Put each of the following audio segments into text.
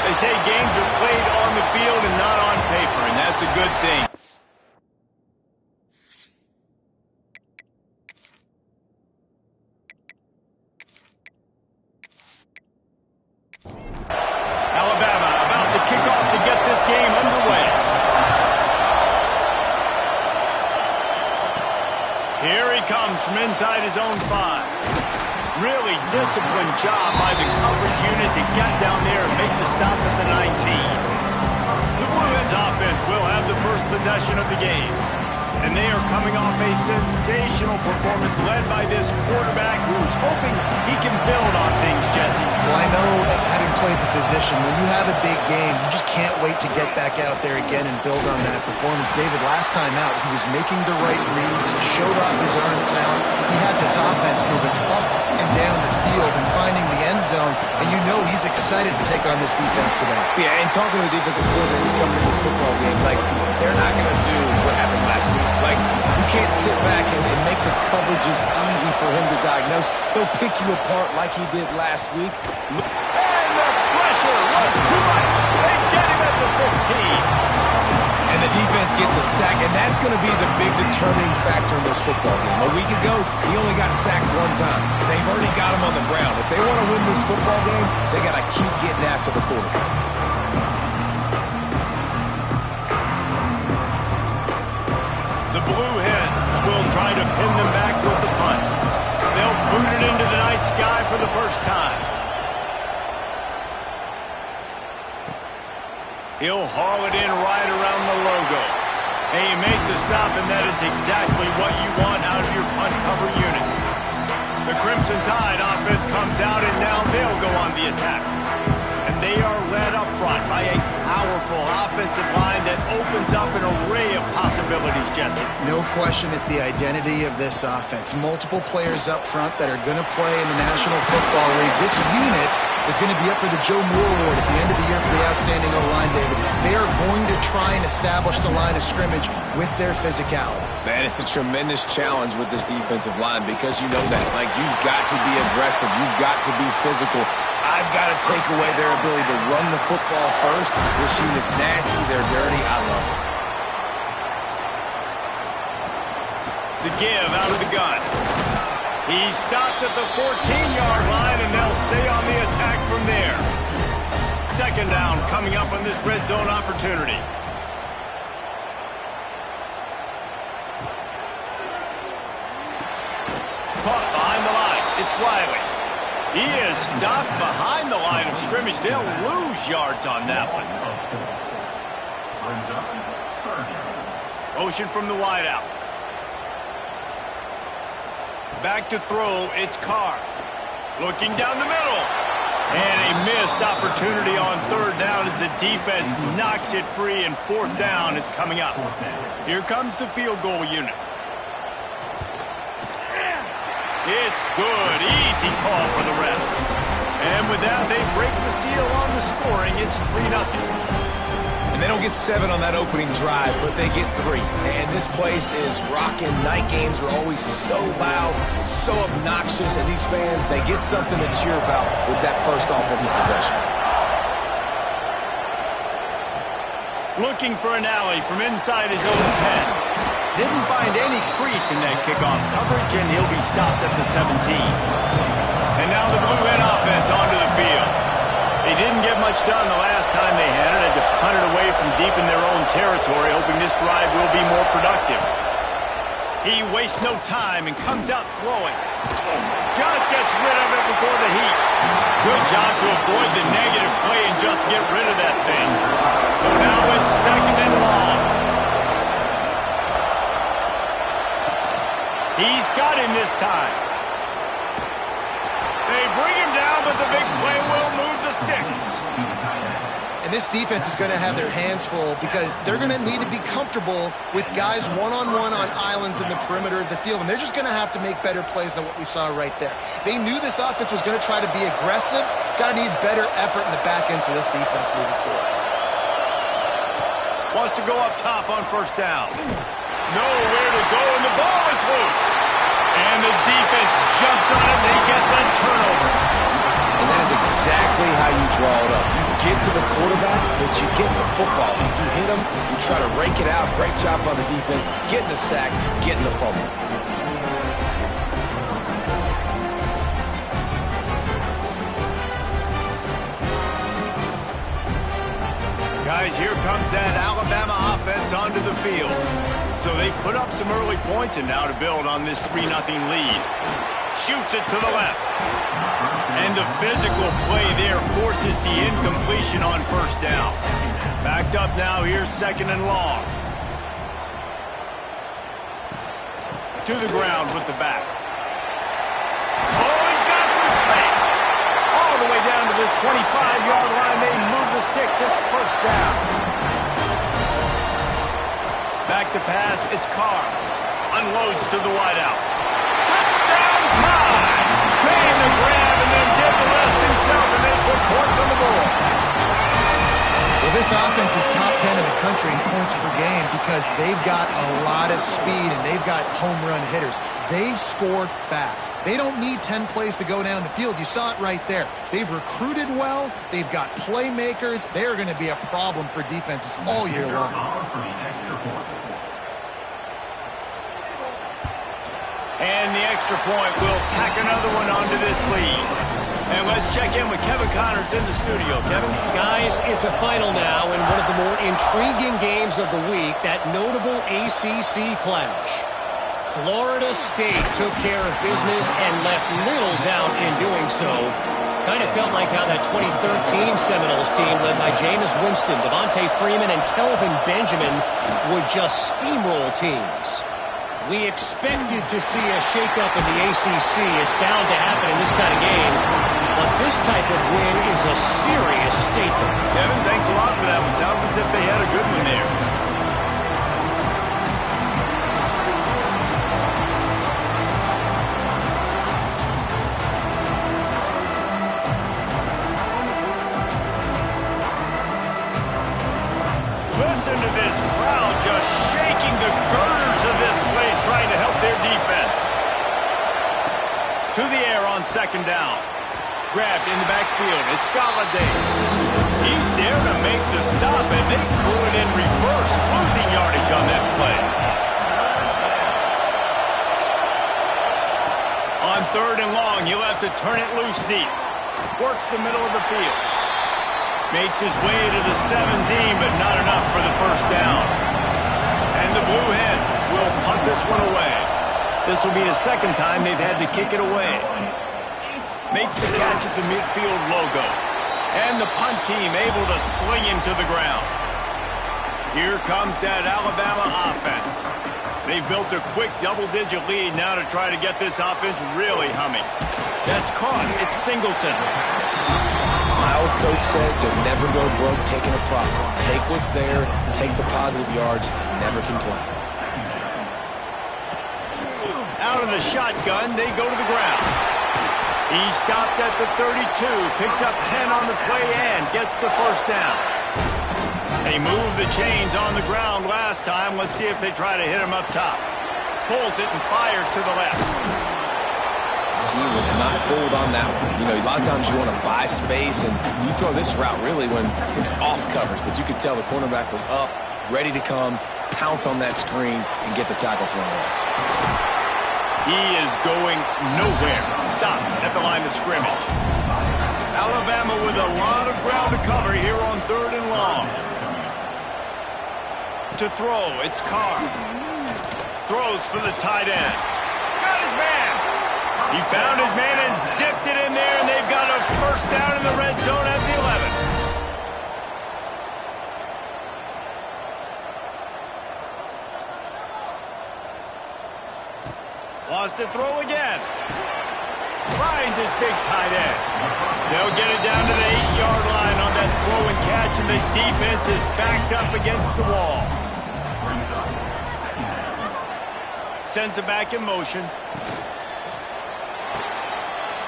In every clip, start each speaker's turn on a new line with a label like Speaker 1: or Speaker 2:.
Speaker 1: They say games are played on the field and not on paper, and that's a good thing. Alabama about to kick off to get this game underway. Here he comes from inside his own 5. Really disciplined job by the coverage unit to get down there and make the stop at the 19. The Blue Hens offense will have the first possession of the game. And they are coming off a sensational performance led by this quarterback who's hoping he can build on things, Jesse.
Speaker 2: Well, I know, having played the position, when you have a big game, you just can't wait to get back out there again and build on that performance. David, last time out, he was making the right reads, showed off his arm talent. He had this offense moving up and down the field and finding the end zone, and you know he's excited to take on this defense today.
Speaker 3: Yeah, and talking to the defensive coordinator, he's coming to this football game, like, they're not going to do what happened last week. Like, you can't sit back and make the coverages easy for him to diagnose. They'll pick you apart like he did last week.
Speaker 1: And the pressure was too much. They get him at the 15.
Speaker 3: And the defense gets a sack, and that's going to be the big determining factor in this football game. A week ago, he only got sacked 1 time. They've already got him on the ground. If they want to win this football game, they got to keep getting after the quarterback.
Speaker 1: The Blue Hens will try to pin them back with the punt. They'll boot it into the night sky for the first time. He'll haul it in right around the logo. And you make the stop, and that is exactly what you want out of your punt cover unit. The Crimson Tide offense comes out, and now they'll go on the attack. And they are led up front by a powerful offensive line that opens up an array of possibilities, Jesse.
Speaker 2: No question, it's the identity of this offense. Multiple players up front that are going to play in the National Football League. This unit is going to be up for the Joe Moore Award at the end of the year for the outstanding O-line, David. They are going to try and establish the line of scrimmage with their physicality.
Speaker 3: Man, it's a tremendous challenge with this defensive line because you know that. Like, you've got to be aggressive. You've got to be physical. I've got to take away their ability to run the football first. This unit's nasty. They're dirty. I love it.
Speaker 1: The give out of the gun. He's stopped at the 14-yard line, and they'll stay on the attack from there. Second down coming up on this red zone opportunity. Caught behind the line. It's Riley. He is stopped behind the line of scrimmage. They'll lose yards on that one. Motion from the wideout. Back to throw, it's Carr. Looking down the middle. And a missed opportunity on third down as the defense knocks it free, and fourth down is coming up. Here comes the field goal unit. It's good. Easy call for the refs. And with that, they break the seal on the scoring. It's 3-0.
Speaker 3: And they don't get 7 on that opening drive, but they get 3. And this place is rocking. Night games are always so loud, so obnoxious, and these fans, they get something to cheer about with that first offensive possession.
Speaker 1: Looking for an alley from inside his own 10. Didn't find any crease in that kickoff coverage, and he'll be stopped at the 17. And now the Blue Hen offense onto the field. They didn't get much done the last time they had it. Had to punt it away from deep in their own territory, hoping this drive will be more productive. He wastes no time and comes out throwing. Just gets rid of it before the heat. Good job to avoid the negative play and just get rid of that thing. So now it's second and long. He's got him this time. They bring him down, but the big play will move the sticks.
Speaker 2: And this defense is going to have their hands full because they're going to need to be comfortable with guys one-on-one on islands in the perimeter of the field. And they're just going to have to make better plays than what we saw right there. They knew this offense was going to try to be aggressive. Got to need better effort in the back end for this defense moving forward.
Speaker 1: Wants to go up top on first down. Nowhere to go, and the ball is loose. And the defense jumps on it. They get the turnover.
Speaker 3: And that is exactly how you draw it up. You get to the quarterback, but you get the football. If you hit him, you try to rake it out. Great job by the defense, getting the sack, getting the fumble.
Speaker 1: Guys, here comes that Alabama offense onto the field. So they put up some early points and now to build on this 3-0 lead. Shoots it to the left. And the physical play there forces the incompletion on first down. Backed up now, here's 2nd and long. To the ground with the back. Oh, he's got some space. All the way down to the 25-yard line. They move the sticks. It's first down. Back to pass. It's Carr. Unloads to the wideout. Touchdown time! Made the grab and then did the rest himself, and they put points on the board.
Speaker 2: Well, this offense is top 10 in the country in points per game because they've got a lot of speed and they've got home run hitters. They score fast. They don't need 10 plays to go down the field. You saw it right there. They've recruited well. They've got playmakers. They're going to be a problem for defenses all year long.
Speaker 1: And the extra point will tack another one onto this lead. And let's check in with Kevin Connors in the studio. Kevin?
Speaker 4: Guys, it's a final now in one of the more intriguing games of the week, that notable ACC clash. Florida State took care of business and left little doubt in doing so. Kind of felt like how that 2013 Seminoles team led by Jameis Winston, Devontae Freeman, and Kelvin Benjamin would just steamroll teams. We expected to see a shakeup in the ACC. It's bound to happen in this kind of game. But this type of win is a serious statement.
Speaker 1: Kevin, thanks a lot for that one. Sounds as if they had a good one there. Listen to this crowd just shaking the girders of this place, trying to help their defense. To the air on 2nd down. Grabbed in the backfield. It's Galladay. He's there to make the stop, and they threw it in reverse, losing yardage on that play. On 3rd and long, he'll have to turn it loose deep. Works the middle of the field. Makes his way to the 17, but not enough for the first down. And the Blue Hens will punt this one away. This will be the 2nd time they've had to kick it away. Makes the catch at the midfield logo. And the punt team able to sling him to the ground. Here comes that Alabama offense. They've built a quick double-digit lead now to try to get this offense really humming. That's caught. It's Singleton.
Speaker 3: My old coach said you'll never go broke taking a profit. Take what's there, take the positive yards, and never complain.
Speaker 1: Out of the shotgun, they go to the ground. He stopped at the 32, picks up 10 on the play and gets the first down. They moved the chains on the ground last time. Let's see if they try to hit him up top. Pulls it and fires to the left.
Speaker 3: He was not fooled on that one. You know, a lot of times you want to buy space, and you throw this route really when it's off coverage. But you could tell the cornerback was up, ready to come, pounce on that screen, and get the tackle for a loss.
Speaker 1: He is going nowhere. Stop at the line of scrimmage. Alabama with a lot of ground to cover here on 3rd and long. To throw, it's Carr. Throws for the tight end. Got his man. He found his man and zipped it in there, and they've got a first down in the red zone at the 11. Lost to throw again. Finds his big tight end. They'll get it down to the 8-yard line on that throw and catch, and the defense is backed up against the wall. Sends it back in motion.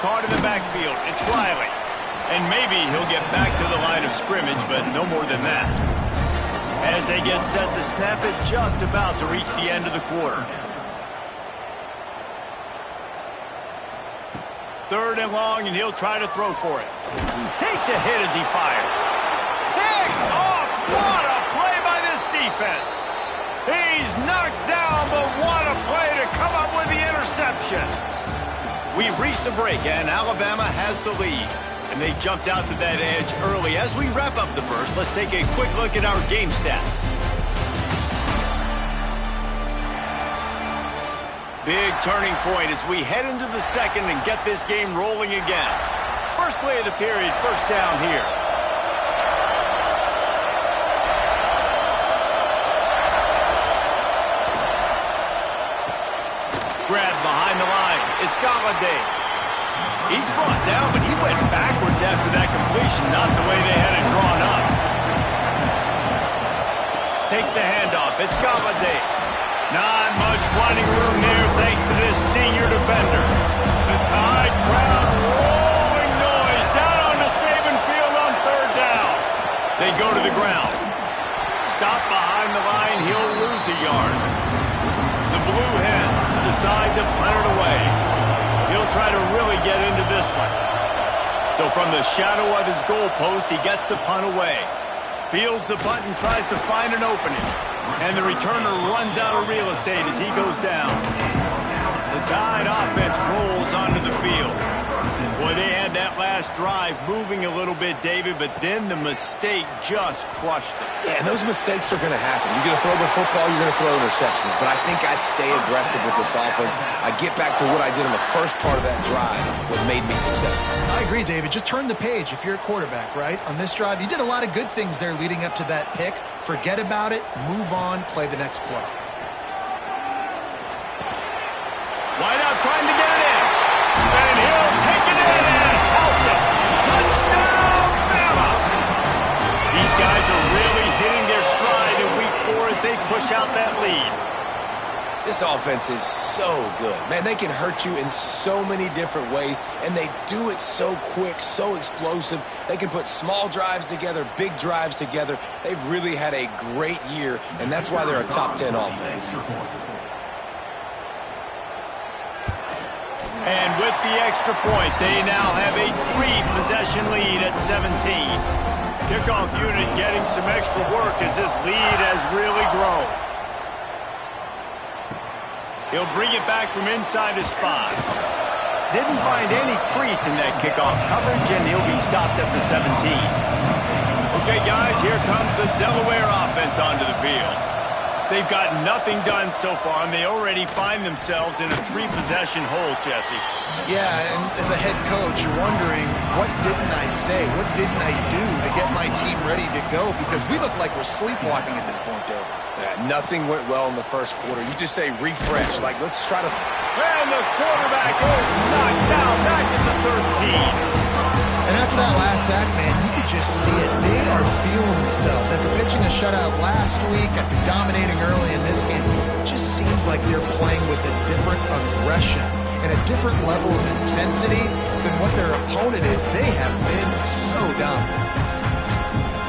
Speaker 1: Caught in the backfield. It's Riley. And maybe he'll get back to the line of scrimmage, but no more than that. As they get set to snap it, just about to reach the end of the quarter. 3rd and long, and he'll try to throw for it. Takes a hit as he fires. defense. He's knocked down, but what a play to come up with the interception. We've reached the break, and Alabama has the lead. And they jumped out to that edge early. As we wrap up the first, let's take a quick look at our game stats. Big turning point as we head into the second and get this game rolling again. First play of the period, first down here. Grabbed behind the line. It's Galladay. He's brought down, but he went backwards after that completion, not the way they had it drawn up. Takes the handoff. It's Galladay. Not much running room there thanks to this senior defender. The Tide crowd rolling noise down on the Saban field on third down. They go to the ground. Stop behind the line. He'll lose a yard. The Blue Hens decide to punt it away. He'll try to really get into this one. So from the shadow of his goalpost, he gets the punt away. Fields the punt and tries to find an opening. And the returner runs out of real estate as he goes down. The Tide offense rolls onto the field. Boy, they had that last drive moving a little bit, David, but then the mistake just crushed them.
Speaker 3: Yeah, and those mistakes are going to happen. You're going to throw the football, you're going to throw interceptions. But I think I stay aggressive with this offense. I get back to what I did in the first part of that drive, what made me successful.
Speaker 2: I agree, David. Just turn the page if you're a quarterback, right? On this drive, you did a lot of good things there leading up to that pick. Forget about it, move on, play the next play.
Speaker 1: Wide out trying to get it in. And he'll take it in and house it. Touchdown, Bama! These guys are really hitting their stride in week 4 as they push out that lead.
Speaker 3: This offense is so good. Man, they can hurt you in so many different ways, and they do it so quick, so explosive. They can put small drives together, big drives together. They've really had a great year, and that's why they're a top 10 offense.
Speaker 1: And with the extra point, they now have a 3-possession lead at 17. Kickoff unit getting some extra work as this lead has really grown. He'll bring it back from inside his 5. Didn't find any crease in that kickoff coverage, and he'll be stopped at the 17. Okay, guys, here comes the Delaware offense onto the field. They've got nothing done so far, and they already find themselves in a 3-possession hole, Jesse.
Speaker 2: Yeah, and as a head coach, you're wondering, what didn't I say? What didn't I do to get my team ready to go? Because we look like we're sleepwalking at this point, David.
Speaker 3: Yeah, nothing went well in the first quarter. You just say refresh, like let's try to...
Speaker 1: And the quarterback is knocked down back at the 13.
Speaker 2: And after that last sack, man, you could just see it. They are feeling themselves. After pitching a shutout last week, after dominating early in this game, it just seems like they're playing with a different aggression and a different level of intensity than what their opponent is. They have been so dominant.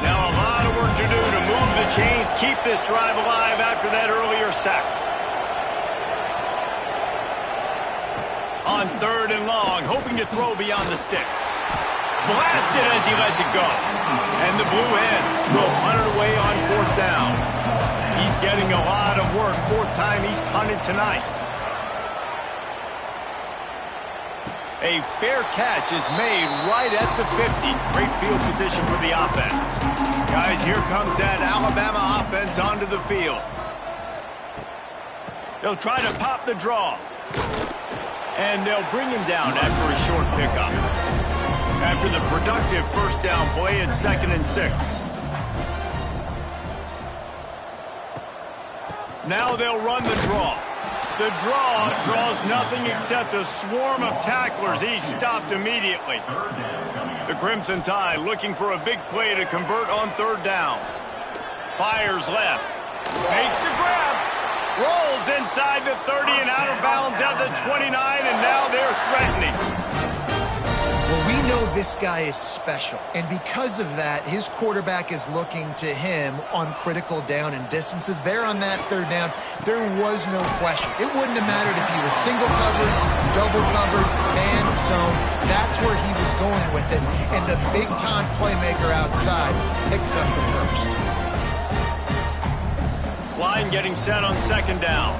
Speaker 1: Now a lot of work to do to move the chains, keep this drive alive after that earlier sack. On 3rd and long, hoping to throw beyond the sticks. Blasted as he lets it go. And the Blue Hens will punt it away on 4th down. He's getting a lot of work. 4th time he's punted tonight. A fair catch is made right at the 50. Great field position for the offense. Guys, here comes that Alabama offense onto the field. They'll try to pop the draw. And they'll bring him down after a short pickup. After the productive first down play, it's 2nd and 6. Now they'll run the draw. The draw draws nothing except a swarm of tacklers. He's stopped immediately. The Crimson Tide looking for a big play to convert on 3rd down. Fires left. Makes the grab. Rolls inside the 30 and out of bounds at the 29, and now they're threatening.
Speaker 2: Well, we know this guy is special, and because of that, his quarterback is looking to him on critical down and distances. There on that 3rd down, there was no question. It wouldn't have mattered if he was single covered, double covered, man, zone. That's where he was going with it, and the big-time playmaker outside picks up the first.
Speaker 1: Line getting set on second down.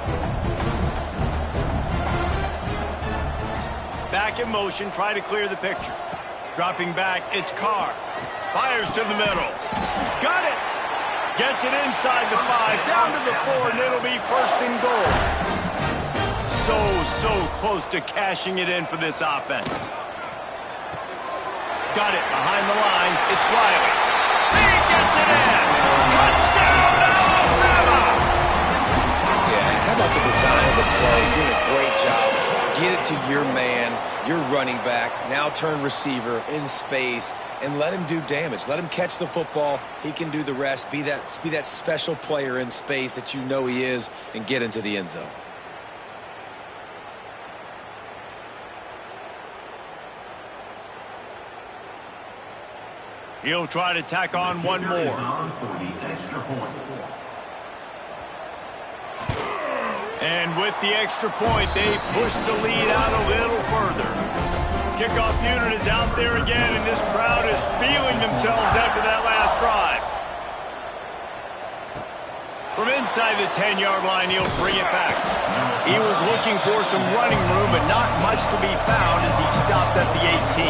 Speaker 1: Back in motion, try to clear the picture. Dropping back, it's Carr. Fires to the middle. Got it! Gets it inside the 5, down to the 4, and it'll be first and goal. So close to cashing it in for this offense. Got it behind the line. It's Riley. He gets it in! Touchdown, Alabama!
Speaker 3: Yeah, how about the design of the play? Doing a great job. Get it to your man, your running back, now turn receiver in space, and let him do damage. Let him catch the football. He can do the rest. Be that special player in space that you know he is, and get into the end zone.
Speaker 1: He'll try to tack on one more. And with the extra point, they push the lead out a little further. Kickoff unit is out there again, and this crowd is feeling themselves after that last drive. From inside the 10-yard line, he'll bring it back. He was looking for some running room, but not much to be found as he stopped at the 18.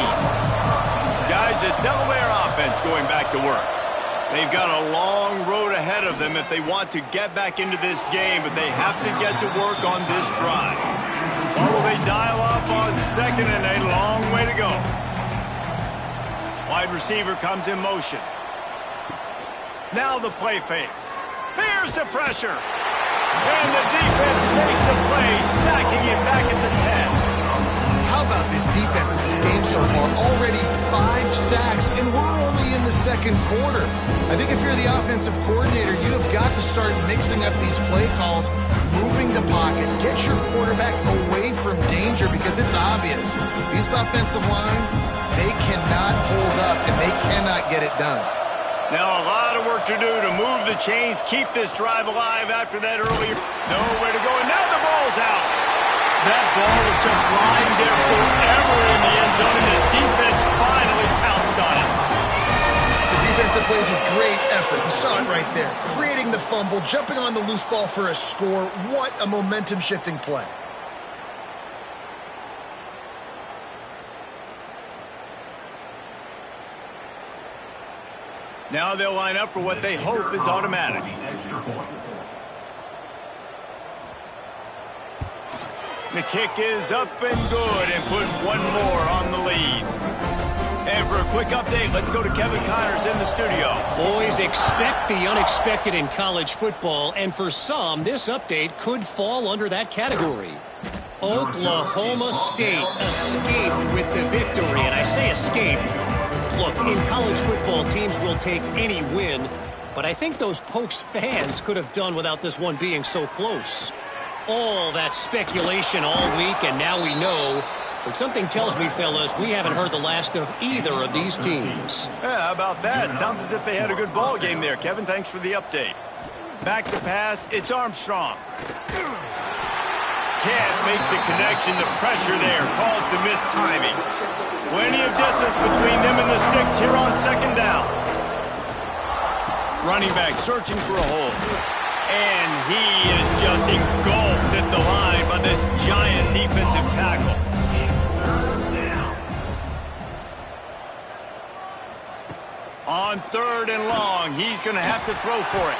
Speaker 1: Guys, the Delaware offense going back to work. They've got a long road ahead of them if they want to get back into this game, but they have to get to work on this drive. Or will they dial up on second and a long way to go? Wide receiver comes in motion. Now the play fake. Here's the pressure. And the defense makes a play, sacking it back at the 10.
Speaker 2: How about this defense in this game so far? Already 5 sacks, and we're only in the second quarter. I think if you're the offensive coordinator, you have got to start mixing up these play calls, moving the pocket, get your quarterback away from danger, because it's obvious. This offensive line, they cannot hold up, and they cannot get it done.
Speaker 1: Now a lot of work to do to move the chains, keep this drive alive after that earlier. Nowhere to go, and now the ball's out. That ball was just lying there forever in the end zone, and the defense finally pounced on it.
Speaker 2: It's a defense that plays with great effort. You saw it right there. Creating the fumble, jumping on the loose ball for a score. What a momentum-shifting play.
Speaker 1: Now they'll line up for what they hope is automatic. The kick is up and good, and put one more on the lead. And for a quick update, let's go to Kevin Connors in the studio.
Speaker 4: Boys, expect the unexpected in college football, and for some, this update could fall under that category. Oklahoma State escaped with the victory, and I say escaped. Look, in college football, teams will take any win, but I think those Pokes fans could have done without this one being so close. All that speculation all week, and now we know. But something tells me, fellas, we haven't heard the last of either of these teams.
Speaker 1: Yeah, how about that? Sounds as if they had a good ball game there. Kevin, thanks for the update. Back to pass, it's Armstrong. Can't make the connection. The pressure there caused the missed timing. Plenty of distance between them and the sticks here on second down. Running back searching for a hole. And he is just engulfed at the line by this giant defensive tackle. On third and long, he's going to have to throw for it.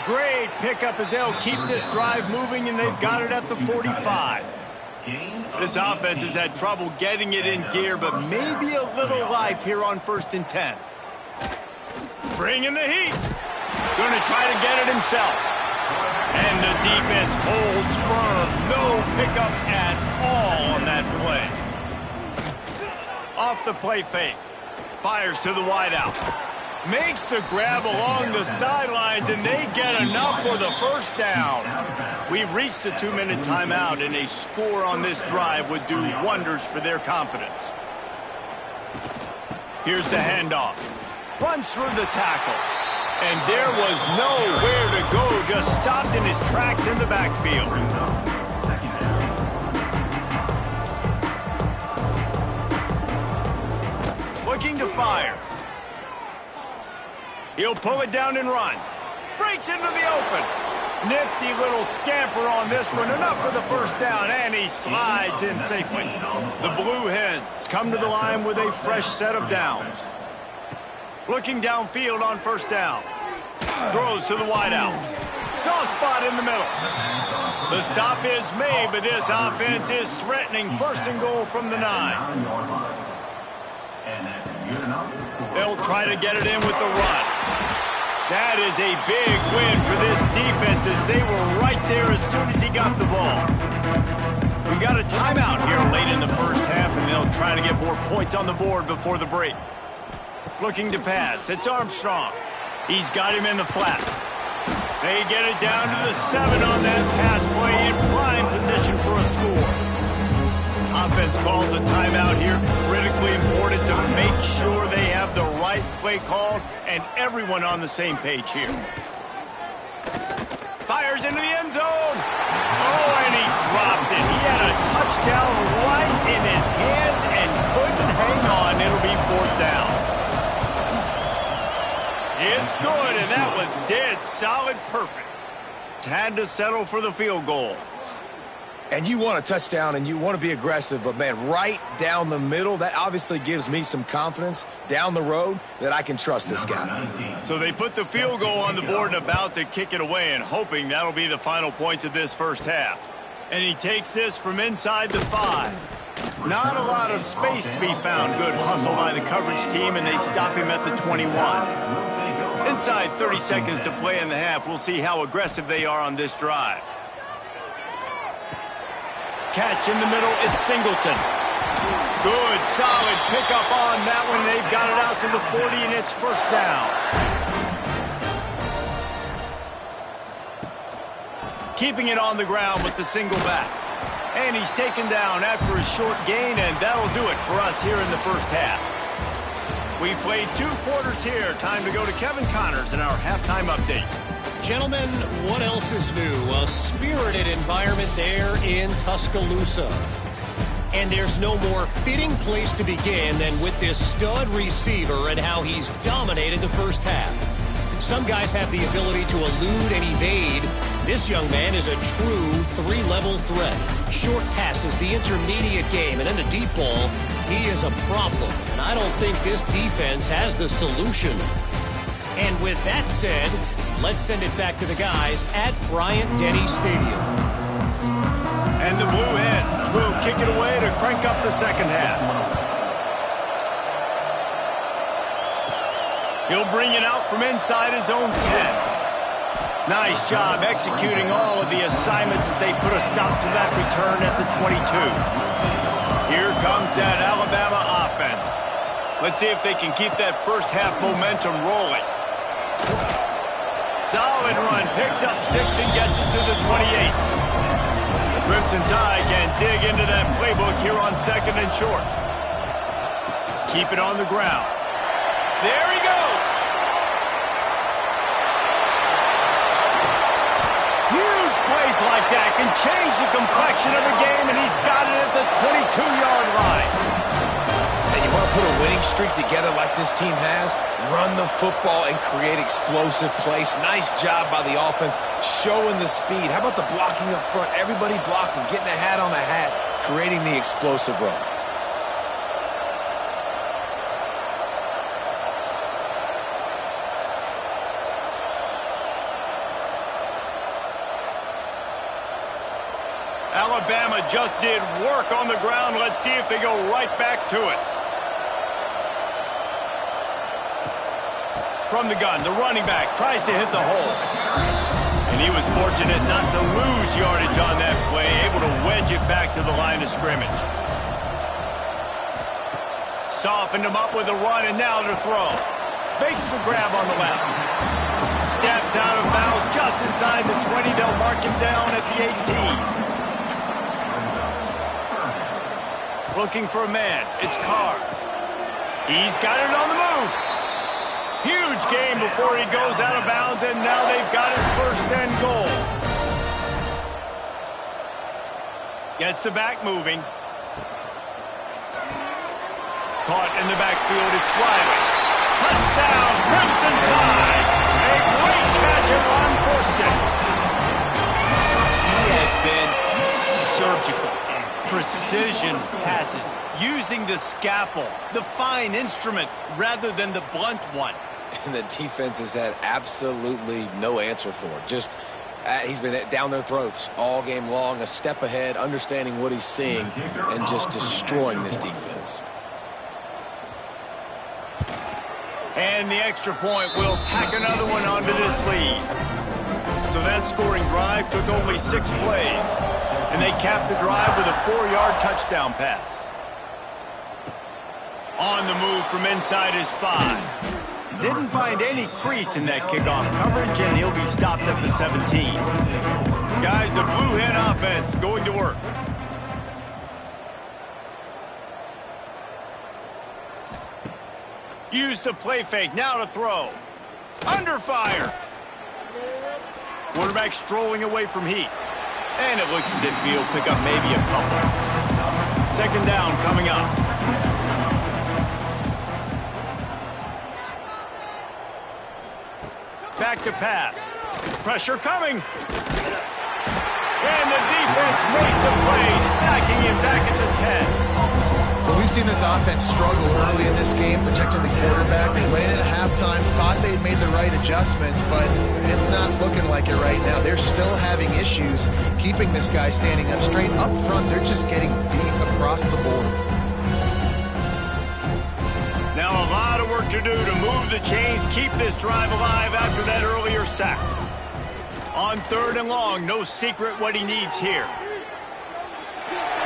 Speaker 1: Great pickup as they'll keep this drive moving, and they've got it at the 45. This offense has had trouble getting it in gear, but maybe a little life here on 1st and 10. Bringing the heat. Going to try to get it himself. And the defense holds firm. No pickup at all on that play. Off the play fake. Fires to the wideout. Makes the grab along the sidelines, and they get enough for the first down. We've reached the 2-minute timeout, and a score on this drive would do wonders for their confidence. Here's the handoff. Runs through the tackle. And there was nowhere to go, just stopped in his tracks in the backfield. Looking to fire. He'll pull it down and run. breaks into the open. Nifty little scamper on this one. Enough for the first down, and he slides in safely. The Blue Hens come to the line with a fresh set of downs. Looking downfield on first down. Throws to the wideout. Soft spot in the middle. The stop is made, but this offense is threatening first and goal from the 9. They'll try to get it in with the run. That is a big win for this defense as they were right there as soon as he got the ball. We got a timeout here late in the first half, and they'll try to get more points on the board before the break. Looking to pass. It's Armstrong. He's got him in the flat. They get it down to the 7 on that pass play in prime position for a score. Offense calls a timeout here. Critically important to make sure they have the right play called and everyone on the same page here. Fires into the end zone. Oh, and he dropped it. He had a touchdown right in his hands and couldn't hang on. It'll be 4th down. It's good, and that was dead solid perfect. Had to settle for the field goal.
Speaker 3: And you want a touchdown, and you want to be aggressive, but, man, right down the middle, that obviously gives me some confidence down the road that I can trust this guy.
Speaker 1: So they put the field goal on the board and about to kick it away and hoping that'll be the final points of this first half. And he takes this from inside the 5. Not a lot of space to be found. Good hustle by the coverage team, and they stop him at the 21. Inside 30 seconds to play in the half. We'll see how aggressive they are on this drive. Catch in the middle, it's Singleton. Good, solid pickup on that one. They've got it out to the 40, and it's first down. Keeping it on the ground with the single back. And he's taken down after a short gain, and that'll do it for us here in the first half. We played 2 quarters here. Time to go to Kevin Connors in our halftime update.
Speaker 4: Gentlemen, what else is new? A spirited environment there in Tuscaloosa. And there's no more fitting place to begin than with this stud receiver and how he's dominated the first half. Some guys have the ability to elude and evade. This young man is a true 3-level threat. Short passes, the intermediate game, and in the deep ball, he is a problem. And I don't think this defense has the solution. And with that said, let's send it back to the guys at Bryant-Denny Stadium.
Speaker 1: And the Blue Hens will kick it away to crank up the second half. He'll bring it out from inside his own 10. Nice job executing all of the assignments as they put a stop to that return at the 22. Here comes that Alabama offense. Let's see if they can keep that first half momentum rolling. Solid run, picks up 6 and gets it to the 28. The Crimson Tide can dig into that playbook here on 2nd and short. Keep it on the ground. There he goes. Huge plays like that can change the complexion of a game, and he's got it at the 22-yard line.
Speaker 3: And you want to put a winning streak together like this team has, run the football and create explosive plays. Nice job by the offense showing the speed. How about the blocking up front? Everybody blocking, getting a hat on a hat, creating the explosive run.
Speaker 1: Alabama just did work on the ground. Let's see if they go right back to it. From the gun, the running back tries to hit the hole. And he was fortunate not to lose yardage on that play, able to wedge it back to the line of scrimmage. Softened him up with a run, and now to throw. Makes the grab on the left. Steps out of bounds just inside the 20. They'll mark him down at the 18. Looking for a man. It's Carr. He's got it on the move. Huge game before he goes out of bounds, and now they've got it 1st and goal. Gets the back moving. Caught in the backfield, it's Riley. Touchdown, Crimson Tide. A great catch and precision passes, using the scalpel, the fine instrument, rather than the blunt one.
Speaker 3: And the defense has had absolutely no answer for it. Just, he's been down their throats all game long, a step ahead, understanding what he's seeing, and just destroying this defense.
Speaker 1: And the extra point will tack another one onto this lead. So that scoring drive took only 6 plays. And they capped the drive with a 4-yard touchdown pass. On the move from inside his 5. Didn't find any crease in that kickoff coverage, and he'll be stopped at the 17. Guys, the Blue Hen offense going to work. Use the play fake, now to throw. Under fire. Quarterback strolling away from heat. And it looks as if he'll pick up maybe a couple. Second down coming up. Back to pass. Pressure coming. And the defense makes a play, sacking him back at the 10.
Speaker 2: Well, we've seen this offense struggle early in this game, protecting the quarterback. They went in at halftime, thought they'd made the right adjustments, but it's not looking like it right now. They're still having issues keeping this guy standing up straight. Up front, they're just getting beat across the board.
Speaker 1: Now a lot of work to do to move the chains, keep this drive alive after that earlier sack. On 3rd and long, no secret what he needs here.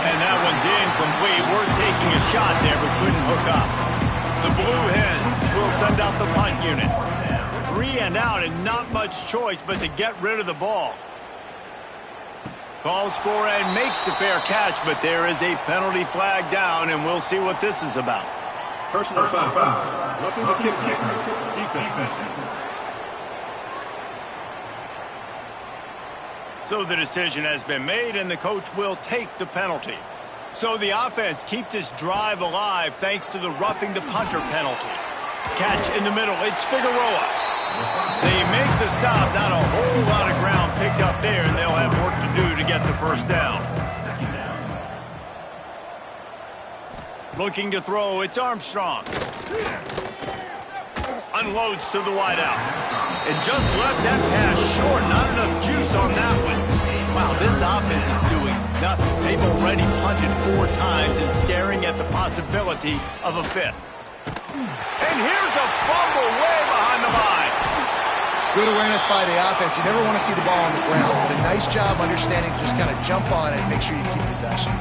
Speaker 1: And that one's incomplete. We're taking a shot there, but couldn't hook up. The Blue Hens will send out the punt unit. 3 and out, and not much choice but to get rid of the ball. Calls for and makes the fair catch, but there is a penalty flag down, and we'll see what this is about.
Speaker 5: Personal foul. Roughing the kicker. Defense.
Speaker 1: So the decision has been made, and the coach will take the penalty. So the offense keeps this drive alive thanks to the roughing the punter penalty. Catch in the middle. It's Figueroa. They make the stop. Not a whole lot of ground picked up there, and they'll have work to do to get the first down. Looking to throw. It's Armstrong. Unloads to the wideout. And just left that pass short. Not enough juice on that one. Wow, this offense is doing nothing. They've already punted 4 times and staring at the possibility of a 5th. And here's a fumble way behind the line.
Speaker 2: Good awareness by the offense. You never want to see the ball on the ground, but a nice job understanding to just kind of jump on it and make sure you keep possession.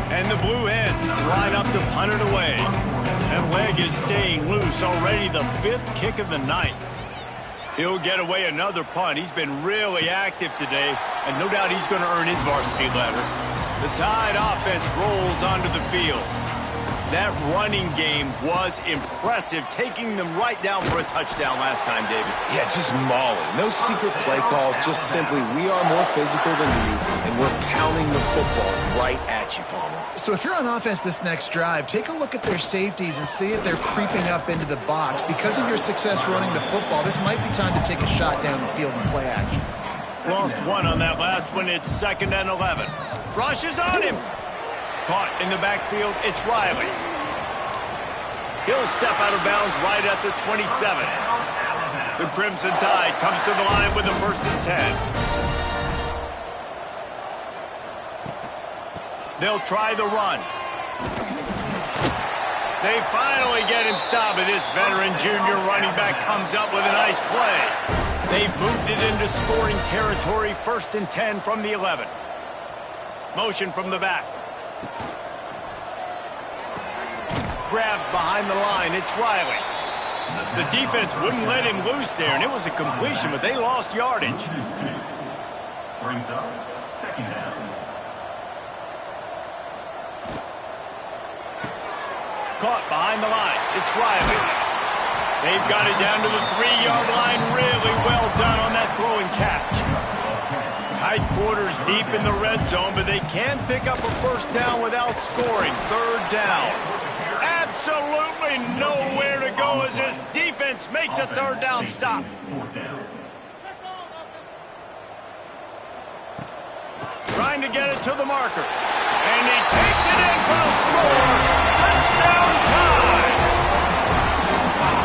Speaker 1: And the Blue Hens line up to punt it away. That leg is staying loose. Already the 5th kick of the night. He'll get away another punt. He's been really active today, and no doubt he's going to earn his varsity letter. The Tide offense rolls onto the field. That running game was impressive, taking them right down for a touchdown last time, David.
Speaker 3: Yeah, just mauling. No secret play calls, just simply we are more physical than you, and we're pounding the football right at you, Palmer.
Speaker 2: So if you're on offense this next drive, take a look at their safeties and see if they're creeping up into the box. Because of your success running the football, this might be time to take a shot down the field and play action.
Speaker 1: Lost one on that last one. It's 2nd and 11. Rushes on him. Caught in the backfield. It's Riley. He'll step out of bounds right at the 27. The Crimson Tide comes to the line with the 1st and 10. They'll try the run. They finally get him stopped, and this veteran junior running back comes up with a nice play. They've moved it into scoring territory. 1st and 10 from the 11. Motion from the back. Grabbed behind the line. It's Riley. The defense wouldn't let him loose there, and it was a completion, but they lost yardage.
Speaker 5: Brings up 2nd down.
Speaker 1: Caught behind the line. It's Riley. They've got it down to the 3-yard line. Really well done on that throwing catch. Quarters deep in the red zone, but they can pick up a first down without scoring. Third down. Absolutely nowhere to go as this defense makes a third down stop. Trying to get it to the marker. And he takes it in for the score. Touchdown time.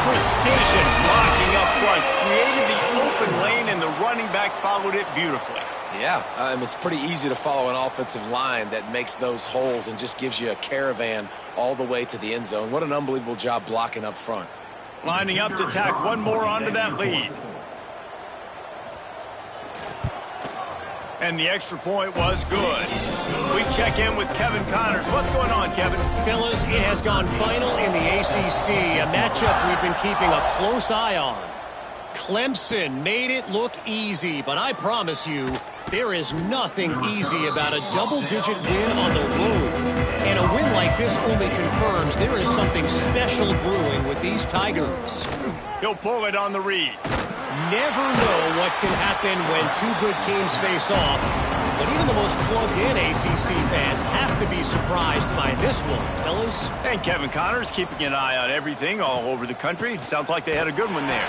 Speaker 1: Precision blocking up front. Created the open lane, and the running back followed it beautifully.
Speaker 3: Yeah, it's pretty easy to follow an offensive line that makes those holes and just gives you a caravan all the way to the end zone. What an unbelievable job blocking up front.
Speaker 1: Lining up to tack one more onto that lead. And the extra point was good. We check in with Kevin Connors. What's going on, Kevin?
Speaker 4: Fellas, it has gone final in the ACC, a matchup we've been keeping a close eye on. Clemson made it look easy, but I promise you, there is nothing easy about a double-digit win on the road. And a win like this only confirms there is something special brewing with these Tigers.
Speaker 1: He'll pull it on the read.
Speaker 4: Never know what can happen when two good teams face off, but even the most plugged-in ACC fans have to be surprised by this one, fellas.
Speaker 1: And Kevin Connors keeping an eye on everything all over the country. Sounds like they had a good one there.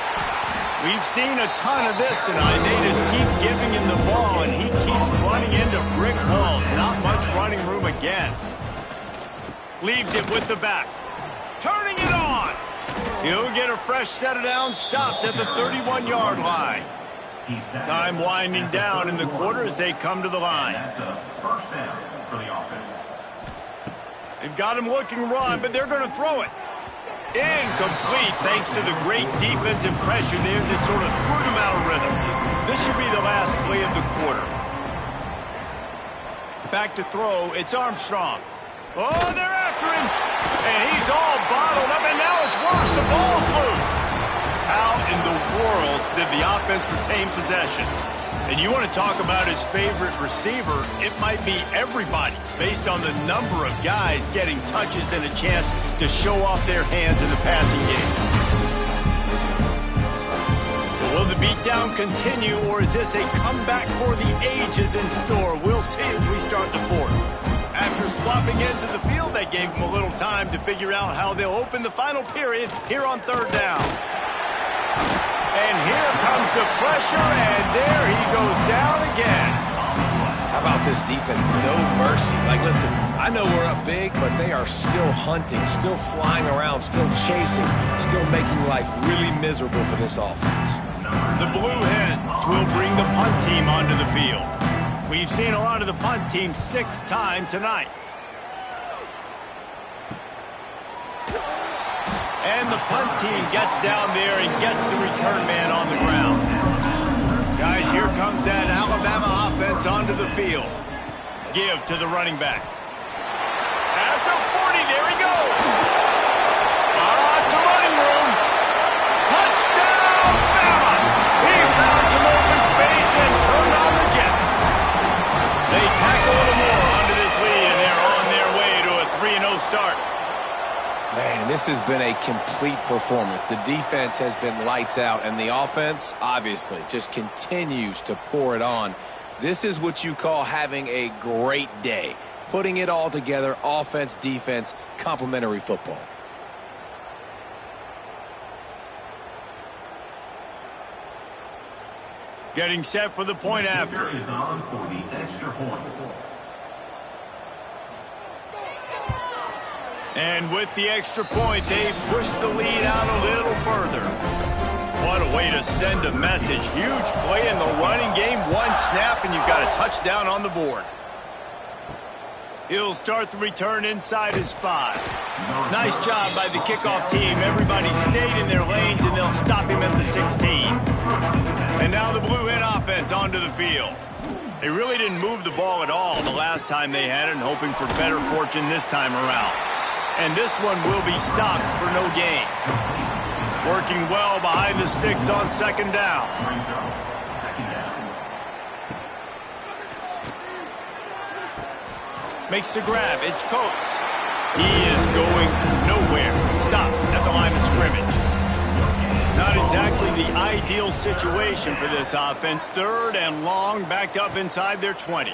Speaker 1: We've seen a ton of this tonight. They just keep giving him the ball, and he keeps running into brick walls. Not much running room again. Leaves it with the back. Turning it on. He'll get a fresh set of downs stopped at the 31-yard line. Time winding down in the quarter as they come to the line.
Speaker 5: First down for the offense.
Speaker 1: They've got him looking run, but they're going to throw it. Incomplete thanks to the great defensive pressure there that sort of threw them out of rhythm. This should be the last play of the quarter. Back to throw. It's Armstrong. Oh, they're after him. And he's all bottled up, and now it's worse. The ball's loose. How in the world did the offense retain possession? And you want to talk about his favorite receiver, it might be everybody, based on the number of guys getting touches and a chance to show off their hands in the passing game. So will the beatdown continue, or is this a comeback for the ages in store? We'll see as we start the fourth. After swapping ends of the field, they gave him a little time to figure out how they'll open the final period here on third down. And here comes the pressure, and there he goes down again.
Speaker 3: How about this defense? No mercy. Like, listen, I know we're up big, but they are still hunting, still flying around, still chasing, still making life really miserable for this offense.
Speaker 1: The Blue Hens will bring the punt team onto the field. We've seen a lot of the punt team 6 times tonight. And the punt team gets down there and gets the return man on the ground. Guys, here comes that Alabama offense onto the field. Give to the running back. At the 40, there he goes. It's a running room. Touchdown, Bama! He found some open space and turned on the Jets. They tack a little more onto this lead, and they're on their way to a 3-0 start.
Speaker 3: Man, this has been a complete performance. The defense has been lights out, and the offense, obviously, just continues to pour it on. This is what you call having a great day. Putting it all together, offense, defense, complementary football.
Speaker 1: Getting set for the point after.
Speaker 5: Is on for the extra point.
Speaker 1: And with the extra point, they push the lead out a little further. What a way to send a message. Huge play in the running game. One snap, and you've got a touchdown on the board. He'll start the return inside his 5. Nice job by the kickoff team. Everybody stayed in their lanes, and they'll stop him at the 16. And now the Blue Hen offense onto the field. They really didn't move the ball at all the last time they had it, and hoping for better fortune this time around. And this one will be stopped for no gain. Working well behind the sticks on second down. Makes the grab. It's Coates. He is going nowhere. Stop at the line of scrimmage. Not exactly the ideal situation for this offense. 3rd and long, backed up inside their 20.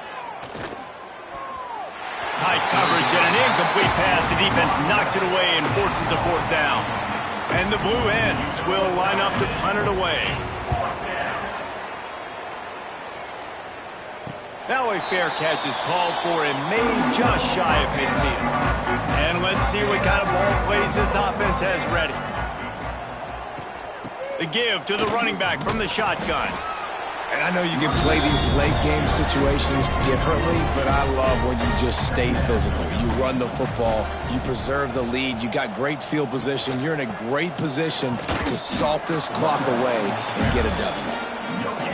Speaker 1: Tight coverage and an incomplete pass. The defense knocks it away and forces the 4th down. And the Blue Hens will line up to punt it away. Now a fair catch is called for and made just shy of midfield. And let's see what kind of ball plays this offense has ready. The give to the running back from the shotgun.
Speaker 3: And I know you can play these late game situations differently, but I love when you just stay physical. You run the football, you preserve the lead, you got great field position, you're in a great position to salt this clock away and get a W.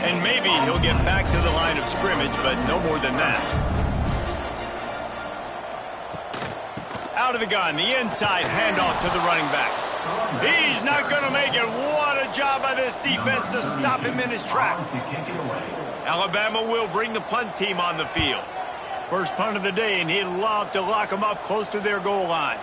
Speaker 1: And maybe he'll get back to the line of scrimmage, but no more than that. Out of the gun, the inside handoff to the running back. He's not going to make it. What a job by this defense to stop him in his tracks. Alabama will bring the punt team on the field. First punt of the day, and he'd love to lock them up close to their goal line.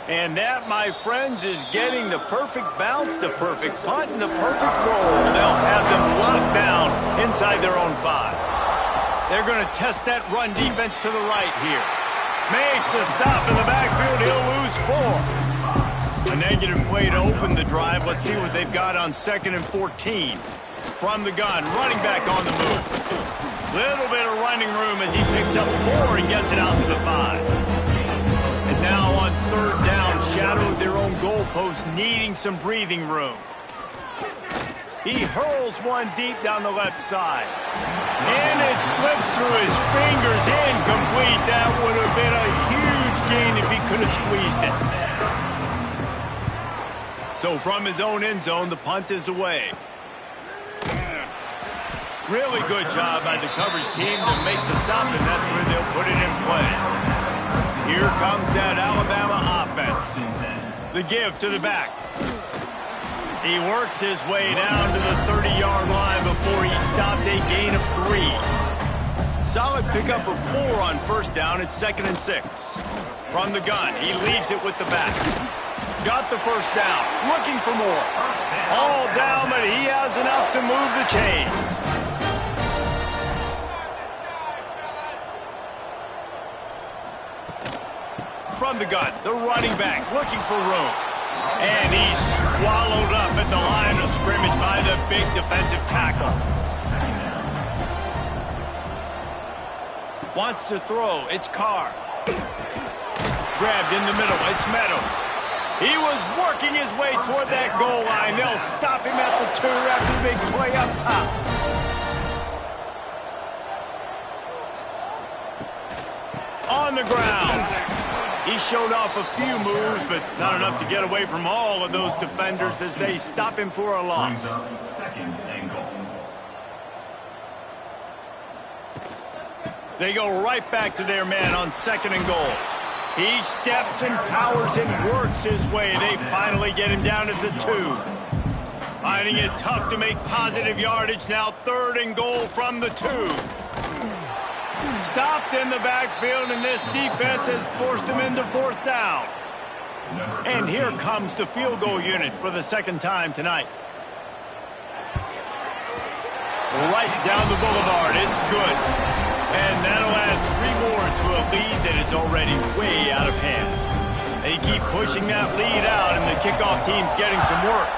Speaker 1: And that, my friends, is getting the perfect bounce, the perfect punt, and the perfect roll. They'll have them locked down inside their own 5. They're going to test that run defense to the right here. Makes a stop in the backfield. He'll lose 4. A negative play to open the drive. Let's see what they've got on 2nd and 14. From the gun, running back on the move. Little bit of running room as he picks up 4 and gets it out to the 5. And now on 3rd down, shadowed their own goalpost, needing some breathing room. He hurls one deep down the left side. And it slips through his fingers, incomplete. That would have been a huge gain if he could have squeezed it. So from his own end zone, the punt is away. Really good job by the coverage team to make the stop, and that's where they'll put it in play. Here comes that Alabama offense. The give to the back. He works his way down to the 30-yard line before he stopped a gain of 3. Solid pickup of 4 on 1st down. It's 2nd and 6. From the gun, he leaves it with the back. Got the 1st down. Looking for more. All down, but he has enough to move the chains. From the gun, the running back looking for room. And he's swallowed up at the line of scrimmage by the big defensive tackle. Wants to throw. It's Carr. Grabbed in the middle. It's Meadows. He was working his way toward that goal line. They'll stop him at the 2 after the big play up top. On the ground. He showed off a few moves, but not enough to get away from all of those defenders as they stop him for a loss.
Speaker 5: 2nd and goal.
Speaker 1: They go right back to their man on 2nd and goal. He steps and powers and works his way. They finally get him down at the 2. Finding it tough to make positive yardage now. 3rd and goal from the 2. Stopped in the backfield, and this defense has forced him into 4th down. And here comes the field goal unit for the 2nd time tonight. Right down the boulevard. It's good. And that'll add 3 more to a lead that is already way out of hand. They keep pushing that lead out, and the kickoff team's getting some work.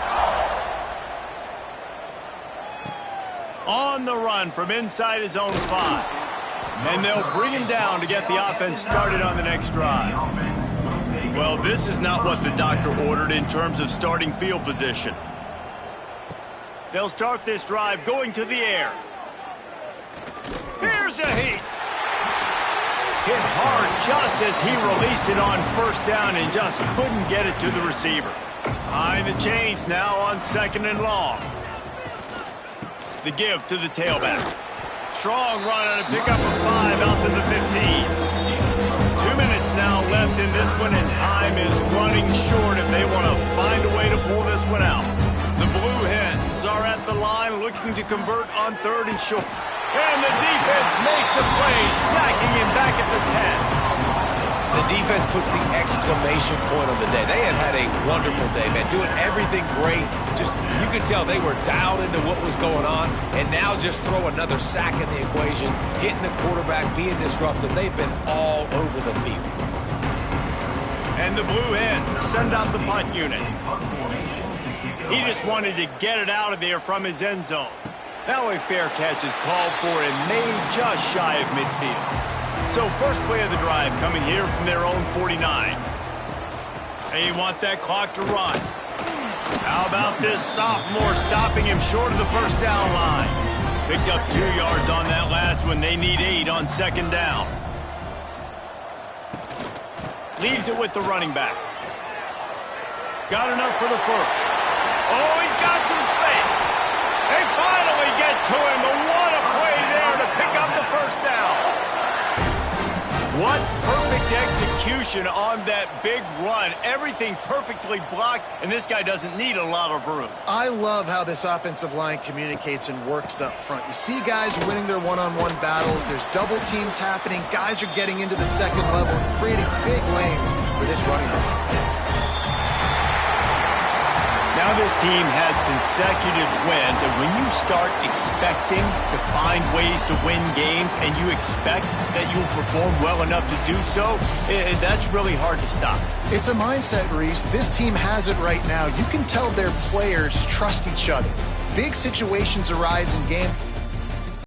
Speaker 1: On the run from inside his own 5. And they'll bring him down to get the offense started on the next drive. Well, this is not what the doctor ordered in terms of starting field position. They'll start this drive going to the air. Here's a heat. Hit hard just as he released it on 1st down and just couldn't get it to the receiver. Behind the chains now on 2nd and long. The give to the tailback. Strong run on a pickup of 5 out to the 15. 2 minutes now left in this one, and time is running short if they want to find a way to pull this one out. The Blue Hens are at the line looking to convert on 3rd and short. And the defense makes a play, sacking him back at the 10.
Speaker 3: The defense puts the exclamation point on the day. They have had a wonderful day, man, doing everything great. Just, you could tell they were dialed into what was going on, and now just throw another sack in the equation, hitting the quarterback, being disruptive. They've been all over the field.
Speaker 1: And the Blue Hens send out the punt unit. He just wanted to get it out of there from his end zone. Now a fair catch is called for and made just shy of midfield. So first play of the drive coming here from their own 49. They want that clock to run. How about this sophomore stopping him short of the first down line? Picked up 2 yards on that last one. They need 8 on second down. Leaves it with the running back. Got enough for the first. Oh, he's got some space. They finally get to him. But what a play there to pick up the first down. What perfect execution on that big run. Everything perfectly blocked, and this guy doesn't need a lot of room.
Speaker 2: I love how this offensive line communicates and works up front. You see guys winning their one-on-one battles. There's double teams happening. Guys are getting into the second level and creating big lanes for this running back.
Speaker 1: Now this team has consecutive wins, and when you start expecting to find ways to win games and you expect that you'll perform well enough to do so, that's really hard to stop.
Speaker 2: It's a mindset, Reese. This team has it right now. You can tell their players trust each other. Big situations arise in game.